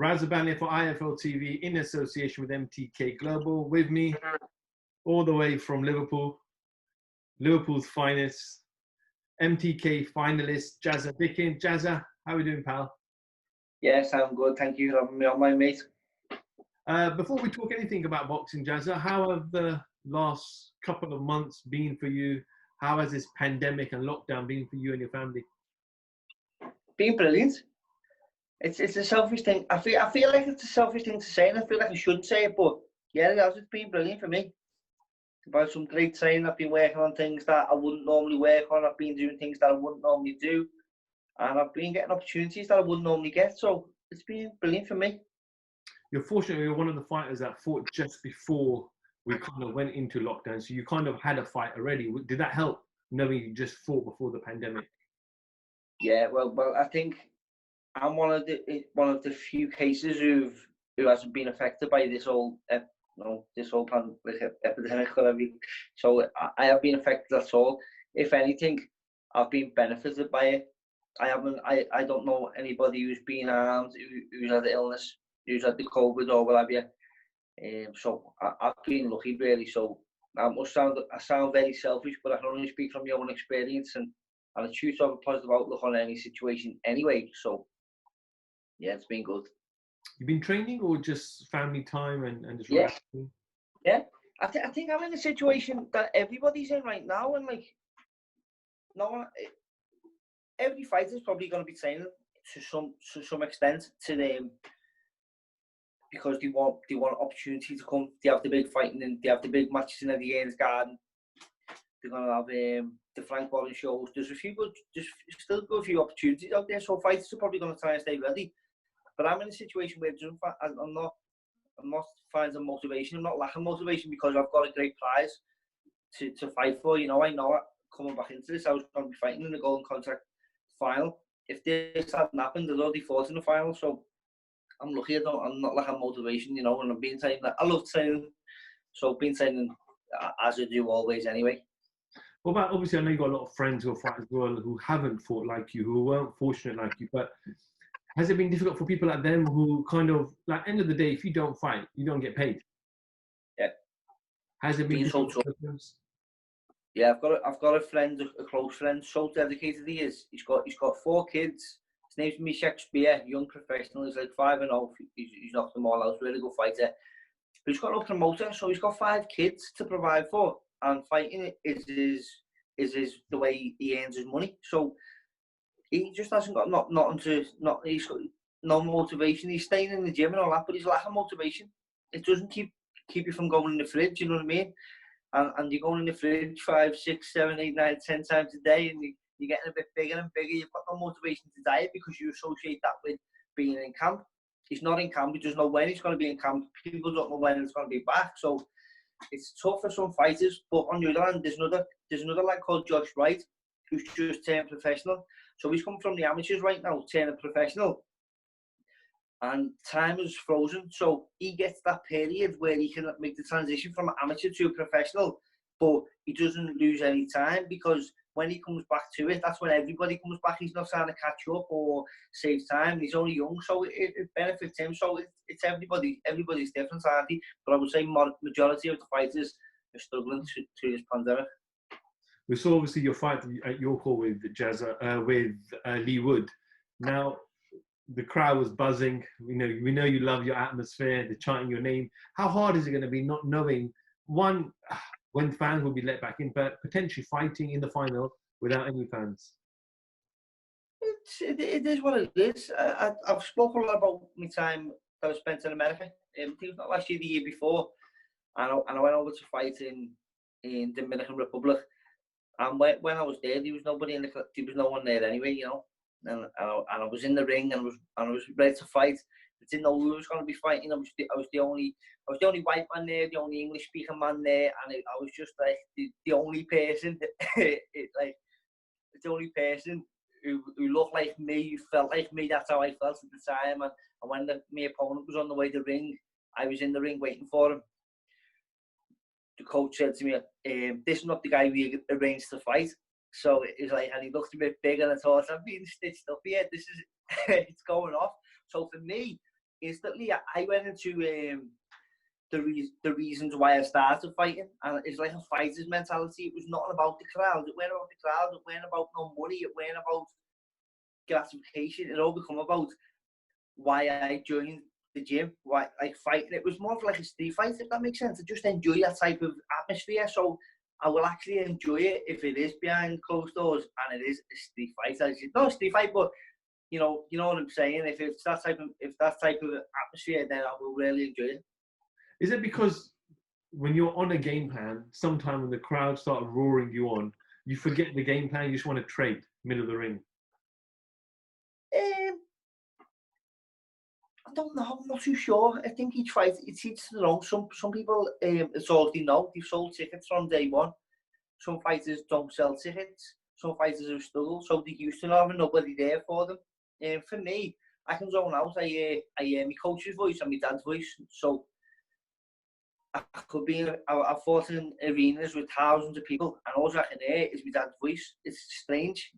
RAZA Bellew for IFL TV in association with MTK Global. With me, all the way from Liverpool, Liverpool's finest, MTK finalist, Jazza Dickens. Jazza, how are we doing, pal? Yes, I'm good. Thank you for having me on, my mate. Before we talk anything about boxing, Jazza, how have the last couple of months been for you? How has this pandemic and lockdown been for you and your family? Been brilliant. It's a selfish thing. I feel like it's a selfish thing to say, and I feel like I shouldn't say it, but yeah, it has. It's been brilliant for me. About some great training. I've been working on things that I wouldn't normally work on. I've been doing things that I wouldn't normally do, and I've been getting opportunities that I wouldn't normally get. So it's been brilliant for me. You're fortunate you're one of the fighters that fought just before we kind of went into lockdown, so you kind of had a fight already. Did that help, knowing you just fought before the pandemic? Yeah, well, I think I'm one of the few cases who hasn't been affected by this whole epidemic, whatever. So I have been affected at all. If anything, I've been benefited by it. I don't know anybody who's been harmed, who's had the illness, who's had the COVID or what have you. So I've been lucky, really. So I sound very selfish, but I can only speak from my own experience, and I choose to have a positive outlook on any situation anyway. So yeah, it's been good. You've been training or just family time and just relaxing? Yeah. I think I'm in a situation that everybody's in right now, and like, no one, every fighter's probably going to be training to some extent to them, because they want opportunity to come. They have the big fighting and they have the big matches in the Gaines Garden. They're going to have the Frank Warren shows. There's still a few opportunities out there, so fighters are probably going to try and stay ready. But I'm in a situation where I'm not finding motivation. I'm not lacking motivation because I've got a great prize to fight for. You know, I know coming back into this, I was going to be fighting in the Golden Contract final. If this hadn't happened, I'd already fought in the final. So I'm lucky. I'm not lacking motivation, you know, and I've been training. I love training, so I've been training as I do always anyway. Well, obviously, I know you've got a lot of friends who are fighters as well who haven't fought like you, who weren't fortunate like you, but has it been difficult for people like them who kind of, like, end of the day, if you don't fight, you don't get paid? Yeah. Has it been difficult for them? Yeah, I've got a friend, a close friend, so dedicated he is. He's got 4 kids. His name's me Shakespeare, young professional. He's like 5-0. He's knocked them all out. Really good fighter. But he's got no promoter, so he's got 5 kids to provide for, and fighting is the way he earns his money. So he just hasn't got he's got no motivation. He's staying in the gym and all that, but he's lacking motivation. It doesn't keep you from going in the fridge, you know what I mean? And you're going in the fridge 5, 6, 7, 8, 9, 10 times a day, and you're getting a bit bigger and bigger. You've got no motivation to diet because you associate that with being in camp. He's not in camp. He doesn't know when he's going to be in camp. People don't know when he's going to be back. So it's tough for some fighters. But on the other hand, there's another lad called Josh Wright, who's just turned professional. So he's come from the amateurs right now, turning professional. And time is frozen. So he gets that period where he can make the transition from amateur to professional. But he doesn't lose any time, because when he comes back to it, that's when everybody comes back. He's not trying to catch up or save time. He's only young, so it benefits him. So it's everybody's different, aren't they? But I would say majority of the fighters are struggling through this pandemic. We saw obviously your fight at your call with Jazza, with Leeward. Now the crowd was buzzing. We know you love your atmosphere. They're chanting your name. How hard is it going to be not knowing when fans will be let back in, but potentially fighting in the final without any fans? It is what it is. I've spoken a lot about my time that I spent in America. It was not last year, the year before, and I went over to fight in Dominican Republic. And when I was there was nobody there was no one there anyway, you know. And I was in the ring and I was ready to fight. I didn't know who was going to be fighting. I was the only white man there, the only English speaking man there, and I was just like the only person, the only person who looked like me, who felt like me. That's how I felt at the time. And when my opponent was on the way to the ring, I was in the ring waiting for him. The coach said to me, "This is not the guy we arranged to fight." So it was like, and he looked a bit big, and I thought, I'm being stitched up here. This is it's going off. So for me, instantly I went into the reasons why I started fighting, and it's like a fighter's mentality. It was not about the crowd. It weren't about the crowd. It weren't about no money. It weren't about gratification. It all become about why I joined the gym, why like fighting. It was more of like a street fight, if that makes sense. I just enjoy that type of atmosphere. So I will actually enjoy it if it is behind closed doors and it is a street fight. Not a street fight, but you know what I'm saying. If it's that type of atmosphere, then I will really enjoy it. Is it because when you're on a game plan, sometime when the crowd start roaring you on, you forget the game plan, you just want to trade middle of the ring? I don't know. I'm not too sure. I think each fight, it's each their own. Some people, it's all they know. They've sold tickets from day one. Some fighters don't sell tickets. Some fighters have struggled, so they're used to not having nobody there for them. For me, I can zone out. I hear my coach's voice and my dad's voice. So I could be. I've fought in arenas with thousands of people, and all I can hear is my dad's voice. It's strange.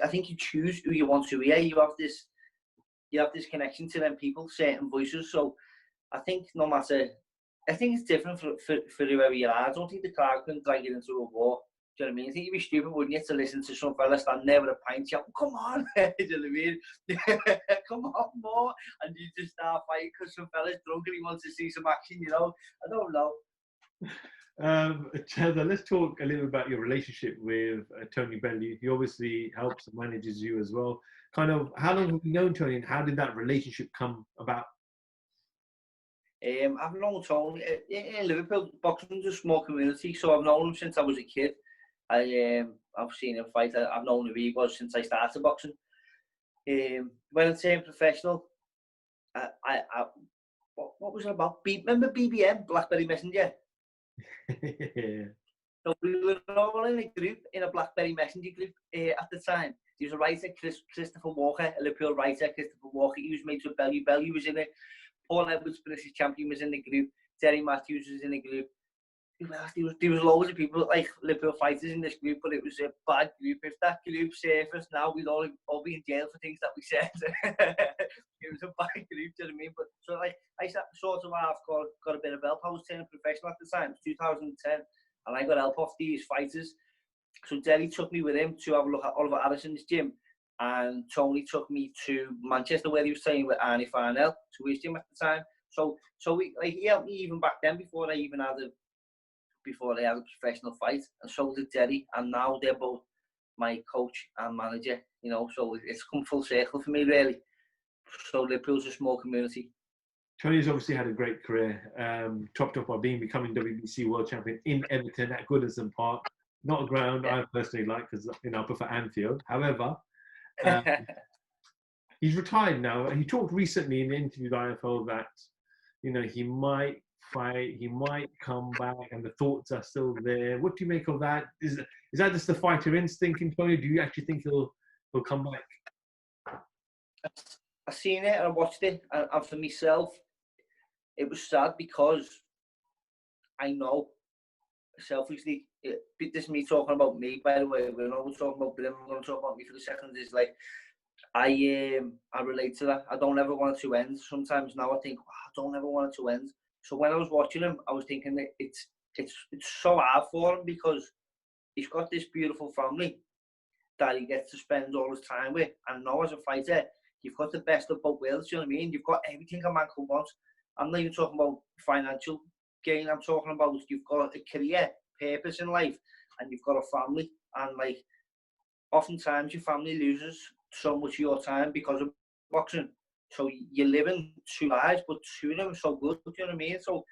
I think you choose who you want to hear. You have this connection to them people, certain voices. So I think no matter, I think it's different for whoever you are. I don't think the crowd can drag you into a war. Do you know what I mean? I think you'd be stupid, wouldn't you, to listen to some fella stand there with a pint shop, come on, do you know what I mean? Come on, more, and you just start fighting because some fella's drunk and he wants to see some action, you know? I don't know. Jazza, let's talk a little about your relationship with Tony Bellew. He obviously helps and manages you as well. Kind of, how long have you known Tony, and how did that relationship come about? I've known Tony in Liverpool. Boxing's a small community, so I've known him since I was a kid. I've seen him fight. I've known who he was since I started boxing. When I turned professional, what was it about? Remember BBM, Blackberry Messenger? So we were all in a group, in a Blackberry Messenger group at the time. There was a writer, Christopher Walker, a Liverpool writer, Christopher Walker. He was mates with Bellew. Bellew was in it. Paul Edwards, British champion, was in the group. Terry Matthews was in the group. There was loads of people, like Liverpool fighters in this group, but it was a bad group. If that group surfaced now, we'd all be in jail for things that we said. It was a bad group, do you know what I mean? But so like, I sort of got a bit of help. I was turning professional at the time, 2010, and I got help off these fighters. So Terry took me with him to have a look at Oliver Harrison's gym, and Tony took me to Manchester where he was training with Arnie Farnell, to his gym at the time. So he helped me even back then before I had a professional fight, and so did Terry, and now they're both my coach and manager, you know, so it's come full circle for me, really. So Liverpool's a small community. Tony's obviously had a great career, topped off by becoming WBC World Champion in Everton at Goodison Park. Not a ground I personally like, because I prefer Anfield. However, he's retired now. He talked recently in the interview with IFL that, he might fight, he might come back, and the thoughts are still there. What do you make of that? Is that just the fighter instinct in Tony? Do you actually think he'll come back? I seen it and I watched it, and for myself, it was sad because I know, selfishly, this is me talking about me, by the way. We're not talking about him. I'm going to talk about me for a second. Is like, I relate to that. I don't ever want it to end. Sometimes now I think, I don't ever want it to end. So when I was watching him, I was thinking that it's so hard for him, because he's got this beautiful family that he gets to spend all his time with. And now as a fighter, you've got the best of both worlds, you know what I mean? You've got everything a man could want. I'm not even talking about financial gain. I'm talking about you've got a career, purpose in life, and you've got a family. And like, oftentimes your family loses so much of your time because of boxing. So you're living two lives, but two of them are so good, you know what I mean? So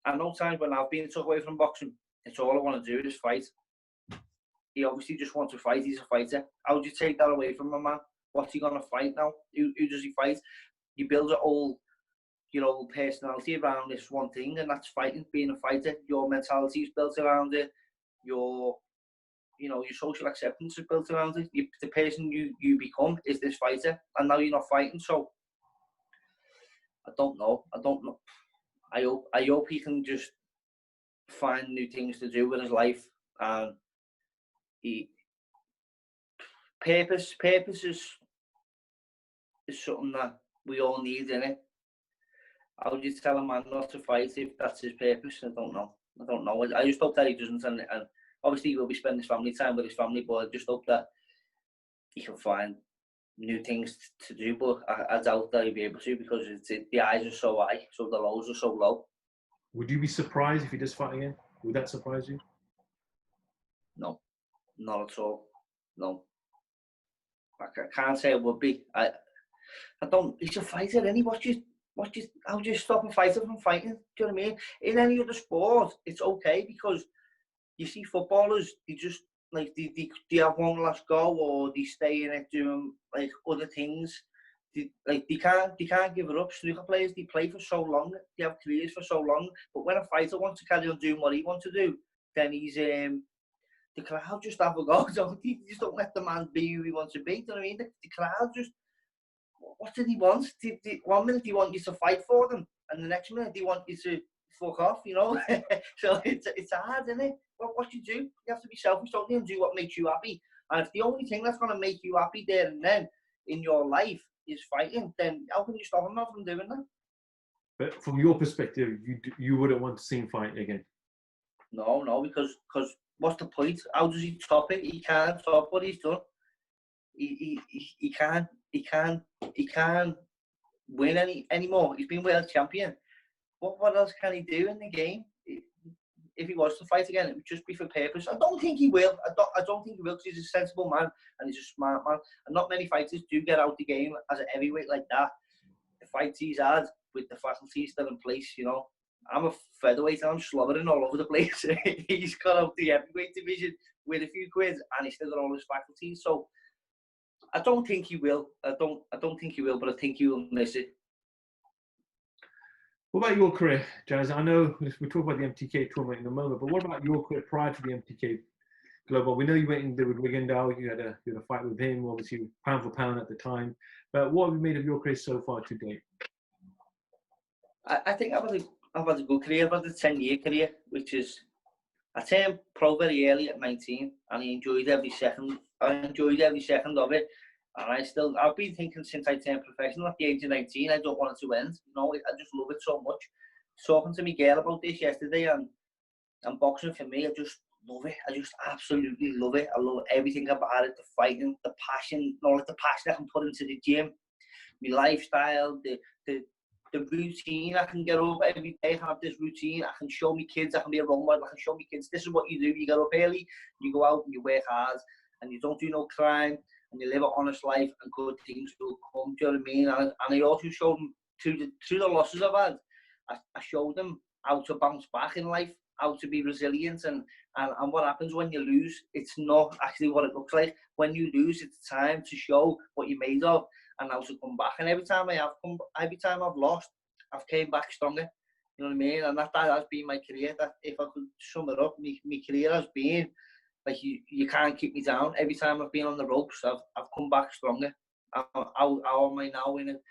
I know times when I've been took away from boxing, it's all I want to do is fight. He obviously just wants to fight. He's a fighter. How would you take that away from a man? What's he going to fight now? Who does he fight? You build your whole personality around this one thing, and that's fighting, being a fighter. Your mentality is built around it. Your social acceptance is built around it. The person you become is this fighter, and now you're not fighting. So I don't know. I hope he can just find new things to do with his life, and purpose is something that we all need, innit? How would you tell a man not to fight if that's his purpose? I don't know. I just hope that he doesn't, and obviously he will be spending his family time with his family, but I just hope that he can find new things to do, but I doubt that he'll be able to, because the highs are so high, so the lows are so low. Would you be surprised if he does fight again? Would that surprise you? No, not at all. No. I can't say it would be. I don't. He's a fighter, isn't he? How do you stop a fighter from fighting? Do you know what I mean? In any other sport, it's okay, because you see footballers, they just like they have one last go, or they stay in it doing like other things. They can't give it up. Snooker players, they play for so long, they have careers for so long. But when a fighter wants to carry on doing what he wants to do, then he's the crowd just have a go. Don't they? Just don't let the man be who he wants to be. Do you know what I mean? The crowd just, what did he want? 1 minute they want you to fight for them, and the next minute they want you to fuck off, you know? So it's hard, isn't it? What you do, you have to be selfish, don't you, and do what makes you happy. And if the only thing that's going to make you happy there and then in your life is fighting, then how can you stop him from doing that? But from your perspective, you wouldn't want to see him fight again? No, because what's the point? How does he top it? He can't top what he's done. He can't win anymore. He's been world champion. What else can he do in the game? If he was to fight again, it would just be for purpose. I don't think he will. I don't think he will, because he's a sensible man and he's a smart man. And not many fighters do get out the game as a heavyweight like that. The fights he's had with the faculties still in place, you know. I'm a featherweight and I'm slobbering all over the place. He's got out the heavyweight division with a few quid and he's still got all his faculties. So I don't think he will. I don't think he will, but I think he will miss it. What about your career, Jazza? I know we'll talk about the MTK tournament in a moment, but what about your career prior to the MTK Global? We know you went in there with Wiggindale. You had a fight with him, obviously pound for pound at the time. But what have you made of your career so far to date? I think I've had a good career. I've had a 10-year career, which is, I turned pro very early at 19, and I enjoyed every second. Of it. And I've been thinking since I turned professional at the age of 19, I don't want it to end. You know, I just love it so much. Talking to my girl about this yesterday, and boxing for me, I just love it. I just absolutely love it. I love everything about it, the fighting, the passion, the passion I can put into the gym, my lifestyle, the routine. I can get up every day, have this routine. I can show my kids, I can be a role model. I can show my kids, this is what you do. You get up early, you go out and you work hard, and you don't do no crime, and you live an honest life, and good things will come. Do you know what I mean? And I also showed them, through the losses I've had, I showed them how to bounce back in life, how to be resilient, and what happens when you lose. It's not actually what it looks like. When you lose, it's time to show what you're made of and how to come back. And every time I've lost, I've came back stronger. You know what I mean? And that has been my career. That, if I could sum it up, my career has been like, you can't keep me down. Every time I've been on the ropes, I've come back stronger. How am I now in it?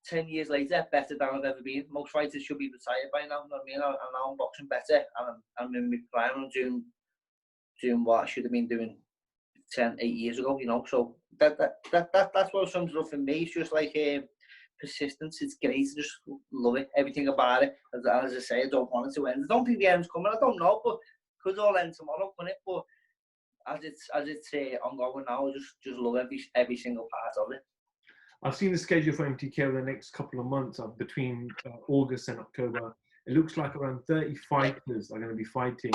10 years later, better than I've ever been. Most fighters should be retired by now. You know what I mean? And now I'm boxing better, and I'm in my prime. I'm doing what I should have been doing 8 years ago. You know, so that's what sums it up for me. It's just like persistence. It's great. I just love it. Everything about it. As I say, I don't want it to end. I don't think the end's coming. I don't know, but could all end tomorrow, couldn't it? But as it's ongoing now, I just love every single part of it. I've seen the schedule for MTK over the next couple of months, between August and October. It looks like around 30 fighters are going to be fighting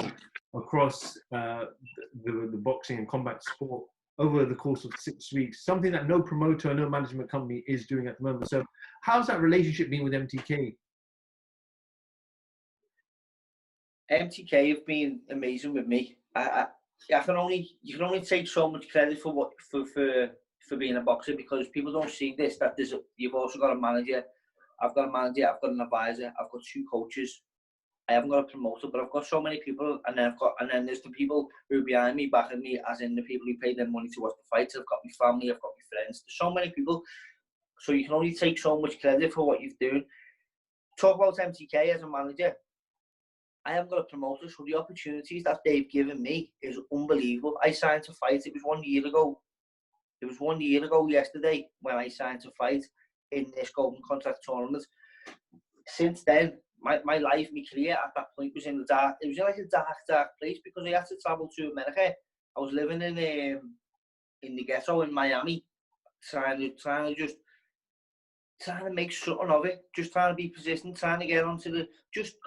across the boxing and combat sport over the course of 6 weeks, something that no promoter, no management company is doing at the moment. So how's that relationship been with MTK? MTK have been amazing with me. You can only take so much credit for being a boxer, because people don't see this, that you've also got a manager. I've got a manager, I've got an advisor, I've got 2 coaches. I haven't got a promoter, but I've got so many people, and then there's the people who are behind me, backing me, as in the people who pay their money to watch the fights. I've got my family, I've got my friends. There's so many people, so you can only take so much credit for what you've done. Talk about MTK as a manager. I haven't got a promoter, so the opportunities that they've given me is unbelievable. I signed to fight. It was 1 year ago. It was 1 year ago yesterday when I signed to fight. in this golden contract tournament. Since then, my life, my career at that point was in the dark. It was like a dark place because I had to travel to America. I was living in the ghetto in Miami, trying to make something of it, just trying to be positioned, trying to get onto the, just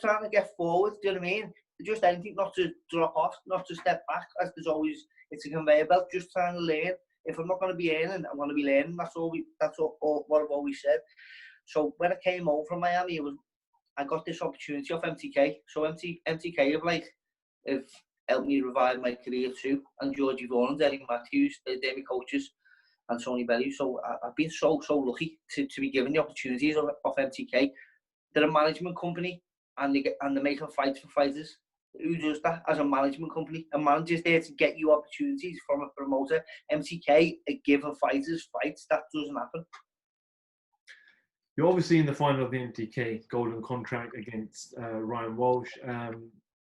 trying to get forward. Do you know what I mean? Just anything, not to drop off, not to step back, as there's always, it's a conveyor belt, just trying to learn. If I'm not going to be earning, I'm going to be learning. That's all what I've always said. So when I came over from Miami, I got this opportunity off MTK. So MTK have helped me revive my career too. And Georgie Vaughan and Derek Matthews, they're my coaches, and Tony Bellew. So I've been so lucky to be given the opportunities of MTK. They're a management company, and they're making fights for fighters. Who does that as a management company? A manager's there to get you opportunities from a promoter. MTK are giving fighters fights. That doesn't happen. You're obviously in the final of the MTK Golden Contract against Ryan Walsh.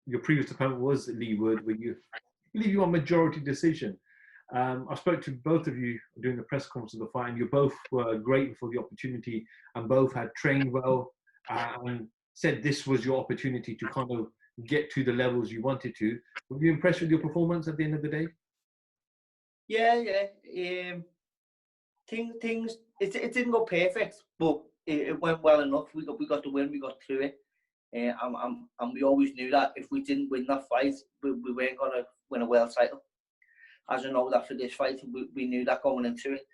Your previous opponent was Leeward, where I believe you won majority decision. I spoke to both of you during the press conference of the fight, and you both were grateful for the opportunity, and both had trained well and said this was your opportunity to kind of get to the levels you wanted to. Were you impressed with your performance at the end of the day? Yeah. Things. It didn't go perfect, but it went well enough. We got the win. We got through it. And we always knew that if we didn't win that fight, we weren't going to win a world title. As I know that for this fight, we knew that going into it.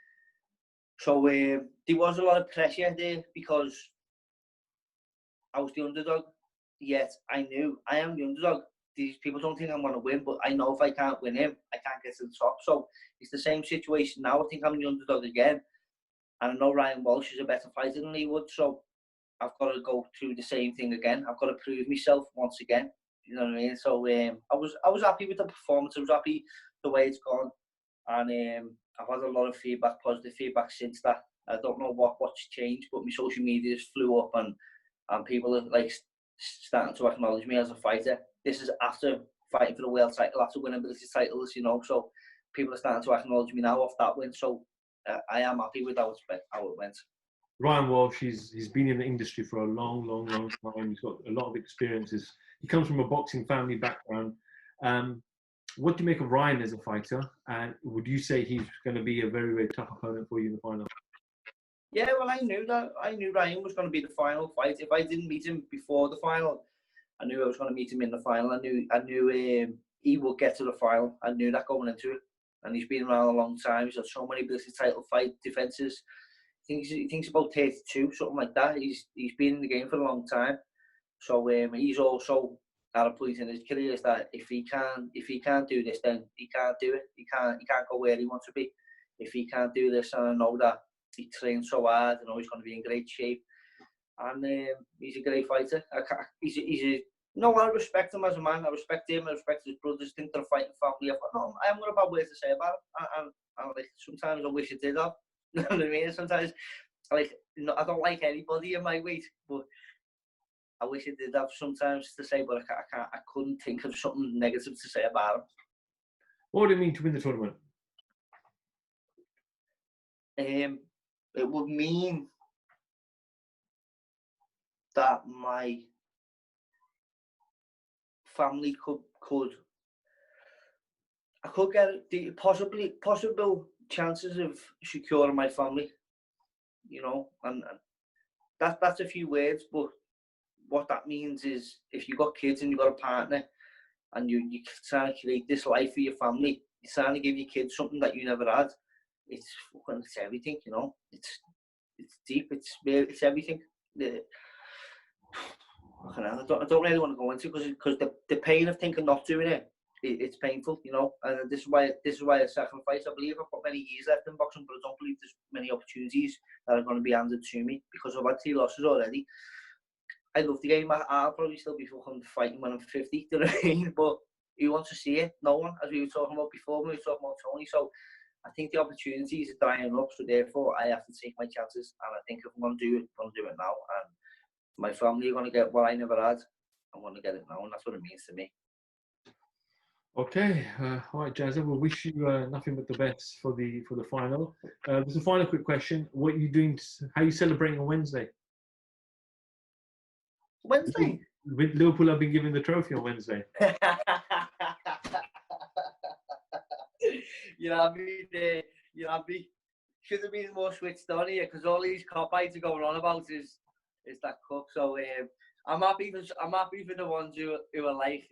So there was a lot of pressure there because I was the underdog. Yet I knew I am the underdog. These people don't think I'm going to win, but I know if I can't win him, I can't get to the top. So it's the same situation now. I think I'm the underdog again. And I know Ryan Walsh is a better fighter than Leeward, so I've got to go through the same thing again. I've got to prove myself once again. You know what I mean? So I was happy with the performance. I was happy the way it's gone, and I've had a lot of feedback, positive feedback since that. I don't know what's changed, but my social media just flew up, and people are like starting to acknowledge me as a fighter. This is after fighting for the world title, after winning the titles, you know. So people are starting to acknowledge me now off that win. So I am happy with how it went. Ryan Walsh, he's been in the industry for a long time. He's got a lot of experiences. He comes from a boxing family background. What do you make of Ryan as a fighter? And would you say he's going to be a very, very tough opponent for you in the final? Yeah, well, I knew Ryan was going to be the final fight. If I didn't meet him before the final, I knew I was going to meet him in the final. I knew he would get to the final. I knew that going into it. And he's been around a long time. He's had so many British title fight defences. He thinks about 32, something like that. He's been in the game for a long time. So he's also at a point in his career is that if he can't do this, then he can't do it. He can't go where he wants to be. If he can't do this, and I know that he trains so hard, I know he's going to be in great shape. And he's a great fighter. I respect him as a man. I respect him. I respect his brothers. Think they're a fighting family. I haven't got a bad word to say about it. And like, sometimes I wish I did have. You know what I mean? Sometimes, I don't like anybody in my weight, but I wish I did have sometimes to say, but I couldn't think of something negative to say about him. What would it mean to win the tournament? It would mean that my family I could get the possible chances of securing my family, you know, and that's a few words, but what that means is if you've got kids and you've got a partner and you're trying to create this life for your family, you're trying to give your kids something that you never had, it's everything, you know. It's deep, it's everything. I don't really want to go into it because the pain of thinking not doing it, it's painful, you know. And this is why I sacrifice. I believe I've got many years left in boxing, but I don't believe there's many opportunities that are going to be handed to me because I've had 3 losses already. I love the game. I'll probably still be fucking fighting when I'm 50, do you know what I mean? But who wants to see it? No one, as we were talking about before, we were talking about Tony. So I think the opportunities are dying up, so therefore I have to take my chances. And I think if I'm going to do it, I'm going to do it now. And my family are going to get what I never had. I'm going to get it now, and that's what it means to me. Okay, all right, Jazza. We'll wish you nothing but the best for the final. There's a final quick question. What are you doing? How are you celebrating on Wednesday? Wednesday. Liverpool have been given the trophy on Wednesday. You know, should have been more switched on here because all these cop-outs are going on about is that cup. So I'm happy for the ones who are like.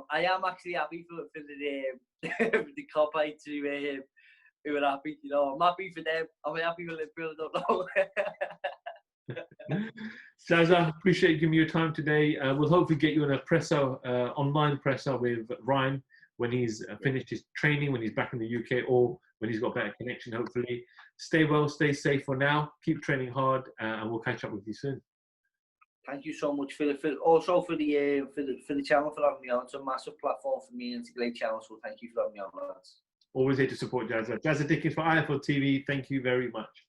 I am actually happy for the cop-outs who are happy. You know, I'm happy for them. I'm happy for Liverpool. Don't know. Jazza, appreciate you giving me your time today. We'll hopefully get you an espresso, online presser with Ryan when he's finished his training, when he's back in the UK, or when he's got better connection, hopefully. Stay well, stay safe for now. Keep training hard, and we'll catch up with you soon. Thank you so much for the channel, for having me on. It's a massive platform for me and it's a great channel, so thank you for having me on, lads. Always here to support Jazza. Jazza Dickens for IFL TV. Thank you very much.